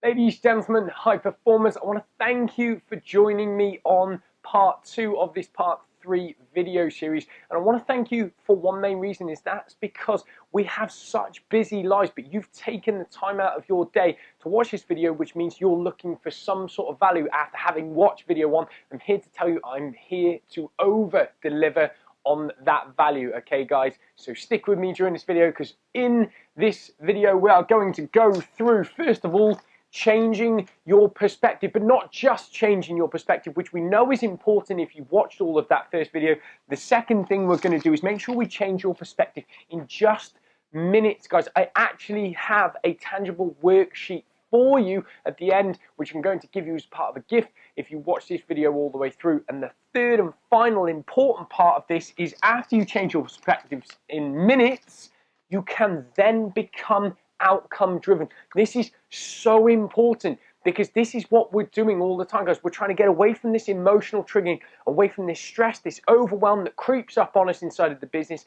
Ladies, gentlemen, high performers, I want to thank you for joining me on part 2 of this part 3 video series. And I want to thank you for one main reason, is that's because we have such busy lives, but you've taken the time out of your day to watch this video, which means you're looking for some sort of value after having watched video 1. I'm here to tell you I'm here to over deliver on that value. Okay guys, so stick with me during this video, because in this video we are going to go through, first of all, changing your perspective, but not just changing your perspective, which we know is important if you've watched all of that first video. The second thing we're going to do is make sure we change your perspective in just minutes, guys. I actually have a tangible worksheet for you at the end, which I'm going to give you as part of a gift if you watch this video all the way through. And the third and final important part of this is, after you change your perspectives in minutes, you can then become outcome driven. This is so important, because this is what we're doing all the time, guys. We're trying to get away from this emotional triggering, away from this stress, this overwhelm that creeps up on us inside of the business.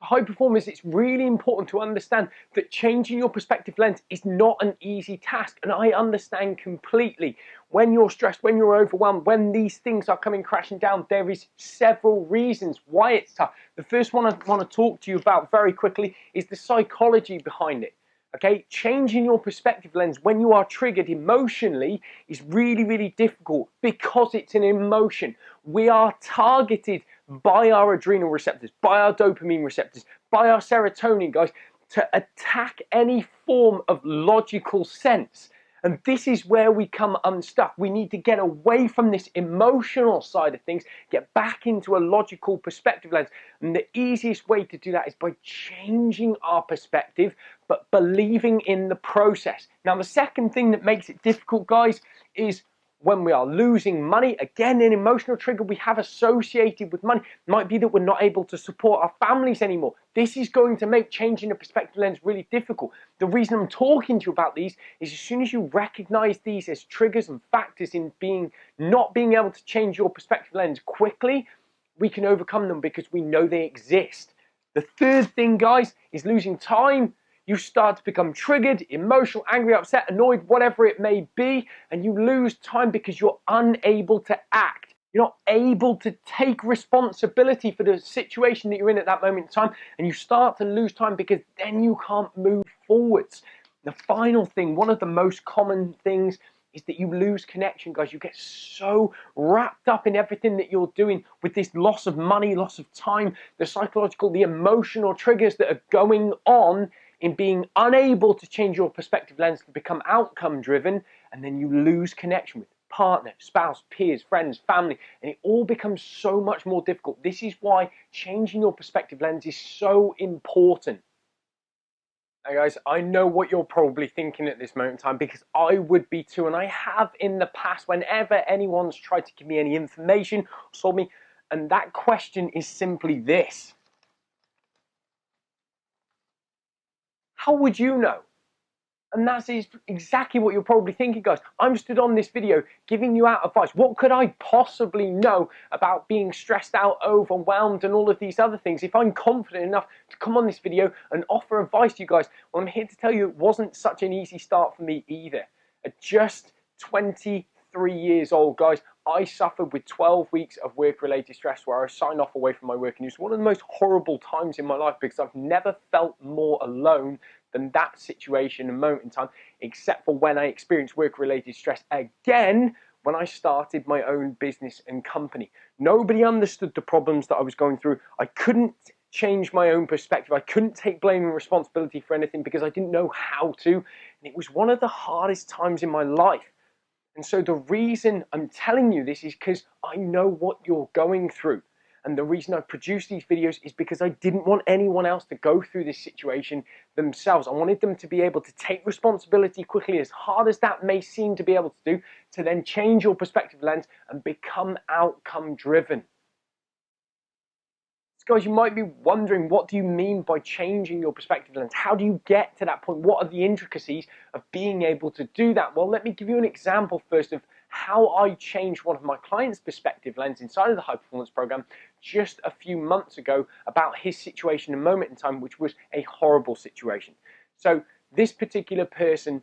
High performers, it's really important to understand that changing your perspective lens is not an easy task. And I understand completely when you're stressed, when you're overwhelmed, when these things are coming crashing down, there is several reasons why it's tough. The first one I want to talk to you about very quickly is the psychology behind it. Okay, changing your perspective lens when you are triggered emotionally is really, really difficult, because it's an emotion. We are targeted by our adrenal receptors, by our dopamine receptors, by our serotonin, guys, to attack any form of logical sense. And this is where we come unstuck. We need to get away from this emotional side of things, get back into a logical perspective lens. And the easiest way to do that is by changing our perspective, but believing in the process. Now, the second thing that makes it difficult, guys, is when we are losing money. Again, an emotional trigger we have associated with money might be that we're not able to support our families anymore. This is going to make changing the perspective lens really difficult. The reason I'm talking to you about these is, as soon as you recognize these as triggers and factors in not being able to change your perspective lens quickly, we can overcome them because we know they exist. The third thing, guys, is losing time. You start to become triggered, emotional, angry, upset, annoyed, whatever it may be, and you lose time because you're unable to act. You're not able to take responsibility for the situation that you're in at that moment in time, and you start to lose time because then you can't move forwards. The final thing, one of the most common things, is that you lose connection, guys. You get so wrapped up in everything that you're doing with this loss of money, loss of time, the psychological, the emotional triggers that are going on, in being unable to change your perspective lens to become outcome driven, and then you lose connection with partner, spouse, peers, friends, family, and it all becomes so much more difficult. This is why changing your perspective lens is so important. Now guys, I know what you're probably thinking at this moment in time, because I would be too, and I have in the past whenever anyone's tried to give me any information or sold me, and that question is simply this: how would you know? And that's exactly what you're probably thinking, guys. I'm stood on this video giving you out advice. What could I possibly know about being stressed out, overwhelmed, and all of these other things if I'm confident enough to come on this video and offer advice to you guys? Well, I'm here to tell you it wasn't such an easy start for me either. At just 23 years old, guys, I suffered with 12 weeks of work-related stress where I signed off away from my work, and it was one of the most horrible times in my life, because I've never felt more alone than that situation and moment in time, except for when I experienced work-related stress again when I started my own business and company. Nobody understood the problems that I was going through. I couldn't change my own perspective. I couldn't take blame and responsibility for anything because I didn't know how to. And it was one of the hardest times in my life. And so the reason I'm telling you this is because I know what you're going through. And the reason I produce these videos is because I didn't want anyone else to go through this situation themselves. I wanted them to be able to take responsibility quickly, as hard as that may seem to be able to do, to then change your perspective lens and become outcome driven. So guys, you might be wondering, what do you mean by changing your perspective lens? How do you get to that point? What are the intricacies of being able to do that? Well, let me give you an example first of how I changed one of my clients' perspective lens inside of the high performance program just a few months ago about his situation, a moment in time, which was a horrible situation. So this particular person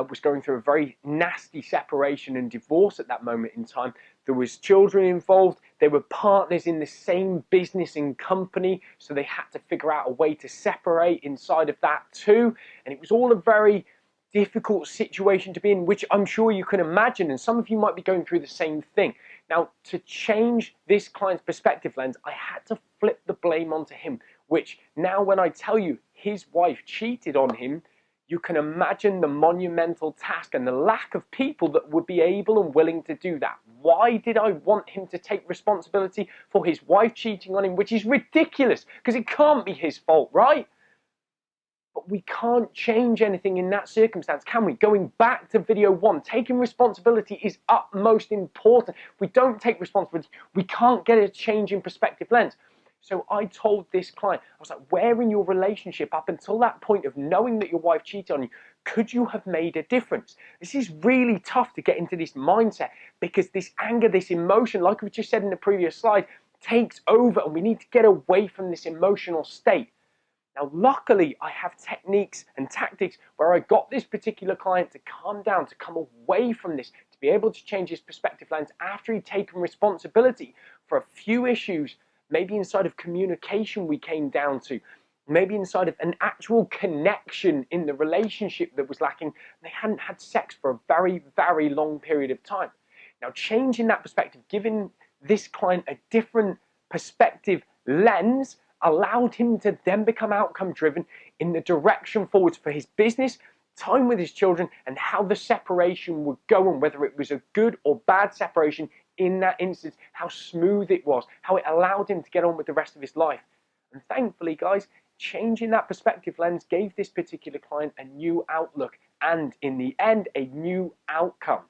was going through a very nasty separation and divorce at that moment in time. There was children involved. They were partners in the same business and company, so they had to figure out a way to separate inside of that too. And it was all a very difficult situation to be in, which I'm sure you can imagine, and some of you might be going through the same thing. Now, to change this client's perspective lens, I had to flip the blame onto him, which now when I tell you his wife cheated on him, you can imagine the monumental task and the lack of people that would be able and willing to do that. Why did I want him to take responsibility for his wife cheating on him, which is ridiculous, because it can't be his fault, right? But we can't change anything in that circumstance, can we? Going back to video 1, taking responsibility is utmost important. If we don't take responsibility, we can't get a change in perspective lens. So I told this client, I was like, where in your relationship up until that point of knowing that your wife cheated on you, could you have made a difference? This is really tough to get into this mindset, because this anger, this emotion, like we just said in the previous slide, takes over, and we need to get away from this emotional state. Now, luckily, I have techniques and tactics where I got this particular client to calm down, to come away from this, to be able to change his perspective lens after he'd taken responsibility for a few issues, maybe inside of communication we came down to, maybe inside of an actual connection in the relationship that was lacking. They hadn't had sex for a very, very long period of time. Now, changing that perspective, giving this client a different perspective lens, allowed him to then become outcome driven in the direction forwards for his business, time with his children, and how the separation would go, and whether it was a good or bad separation in that instance, how smooth it was, how it allowed him to get on with the rest of his life. And thankfully, guys, changing that perspective lens gave this particular client a new outlook, and in the end, a new outcome.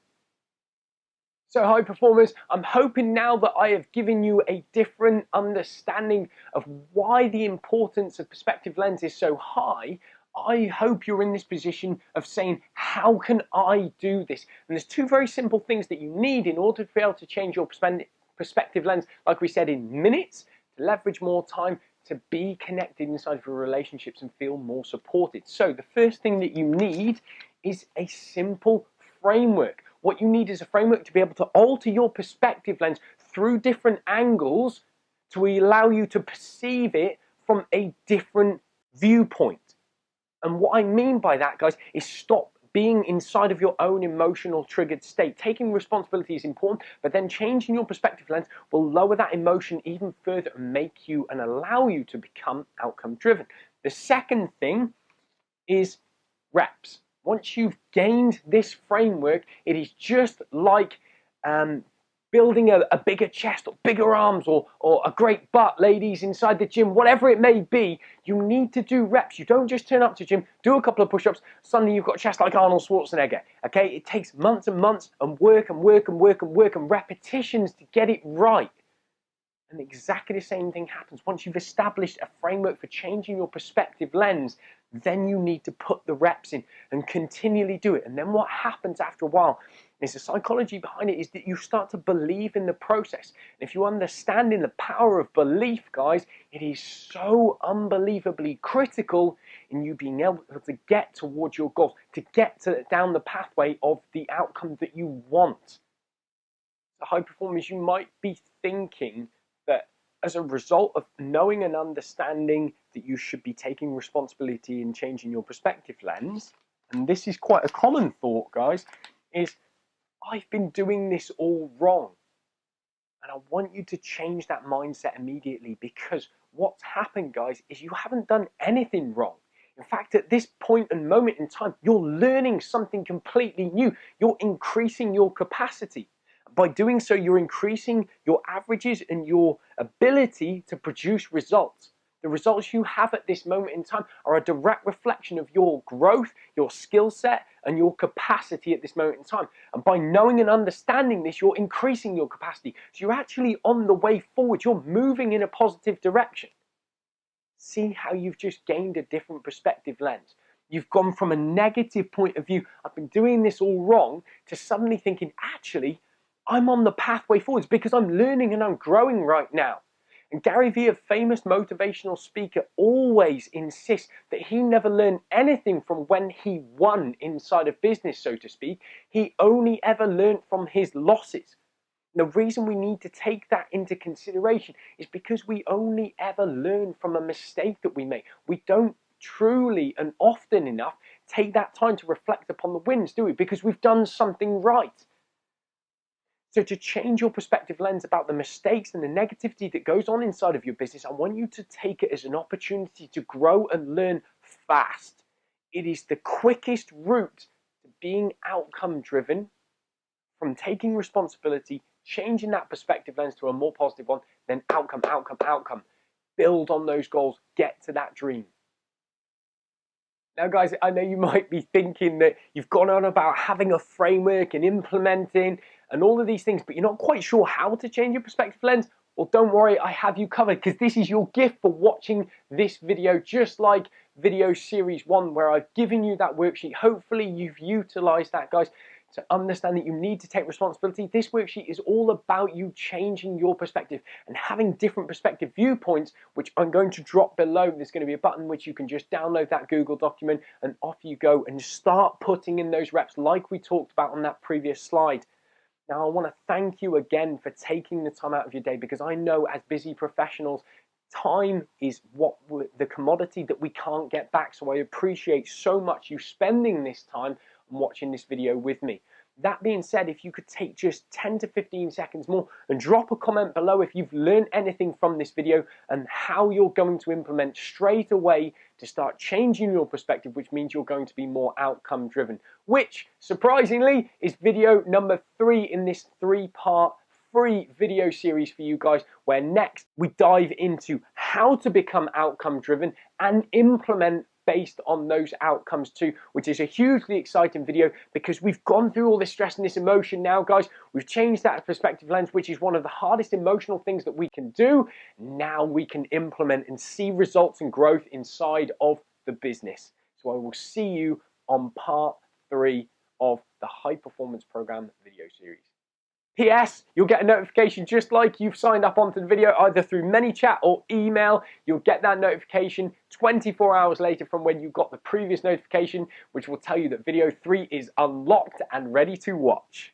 So high performers, I'm hoping now that I have given you a different understanding of why the importance of perspective lens is so high. I hope you're in this position of saying, how can I do this? And there's two very simple things that you need in order to be able to change your perspective lens, like we said, in minutes, to leverage more time, to be connected inside of your relationships and feel more supported. So the first thing that you need is a simple framework. What you need is a framework to be able to alter your perspective lens through different angles to allow you to perceive it from a different viewpoint. And what I mean by that, guys, is stop being inside of your own emotional triggered state. Taking responsibility is important, but then changing your perspective lens will lower that emotion even further and make you and allow you to become outcome driven. The second thing is reps. Once you've gained this framework, it is just like building a bigger chest or bigger arms or a great butt, ladies, inside the gym, whatever it may be. You need to do reps. You don't just turn up to gym, do a couple of push-ups, suddenly you've got a chest like Arnold Schwarzenegger. Okay, it takes months and months and work and work and work and work and repetitions to get it right. And exactly the same thing happens. Once you've established a framework for changing your perspective lens, then you need to put the reps in and continually do it. And then what happens after a while is the psychology behind it is that you start to believe in the process. And if you understand in the power of belief, guys, it is so unbelievably critical in you being able to get towards your goals, to get down the pathway of the outcome that you want. So high performers, you might be thinking that as a result of knowing and understanding that you should be taking responsibility and changing your perspective lens, and this is quite a common thought, guys, is I've been doing this all wrong. And I want you to change that mindset immediately, because what's happened, guys, is you haven't done anything wrong. In fact, at this point and moment in time, you're learning something completely new. You're increasing your capacity. By doing so, you're increasing your averages and your ability to produce results. The results you have at this moment in time are a direct reflection of your growth, your skill set, and your capacity at this moment in time. And by knowing and understanding this, you're increasing your capacity. So you're actually on the way forward. You're moving in a positive direction. See how you've just gained a different perspective lens. You've gone from a negative point of view, I've been doing this all wrong, to suddenly thinking, actually, I'm on the pathway forwards because I'm learning and I'm growing right now. And Gary Vee, a famous motivational speaker, always insists that he never learned anything from when he won inside of business, so to speak. He only ever learned from his losses. The reason we need to take that into consideration is because we only ever learn from a mistake that we make. We don't truly and often enough take that time to reflect upon the wins, do we? Because we've done something right. So to change your perspective lens about the mistakes and the negativity that goes on inside of your business, I want you to take it as an opportunity to grow and learn fast. It is the quickest route to being outcome driven, from taking responsibility, changing that perspective lens to a more positive one, then outcome, outcome, outcome. Build on those goals, get to that dream. Now, guys, I know you might be thinking that you've gone on about having a framework and implementing and all of these things, but you're not quite sure how to change your perspective lens. Well, don't worry, I have you covered, because this is your gift for watching this video, just like video series 1, where I've given you that worksheet. Hopefully you've utilized that, guys, to understand that you need to take responsibility. This worksheet is all about you changing your perspective and having different perspective viewpoints, which I'm going to drop below. There's going to be a button which you can just download that Google document, and off you go and start putting in those reps like we talked about on that previous slide. Now, I want to thank you again for taking the time out of your day, because I know as busy professionals, time is the commodity that we can't get back. So I appreciate so much you spending this time and watching this video with me. That being said, if you could take just 10 to 15 seconds more and drop a comment below if you've learned anything from this video and how you're going to implement straight away to start changing your perspective, which means you're going to be more outcome driven, which surprisingly is video number 3 in this 3-part free video series for you guys, where next we dive into how to become outcome driven and implement based on those outcomes too, which is a hugely exciting video, because we've gone through all this stress and this emotion now, guys. We've changed that perspective lens, which is one of the hardest emotional things that we can do. Now we can implement and see results and growth inside of the business. So I will see you on part 3 of the High Performance Program video series. P.S. You'll get a notification just like you've signed up onto the video, either through ManyChat or email. You'll get that notification 24 hours later from when you got the previous notification, which will tell you that video 3 is unlocked and ready to watch.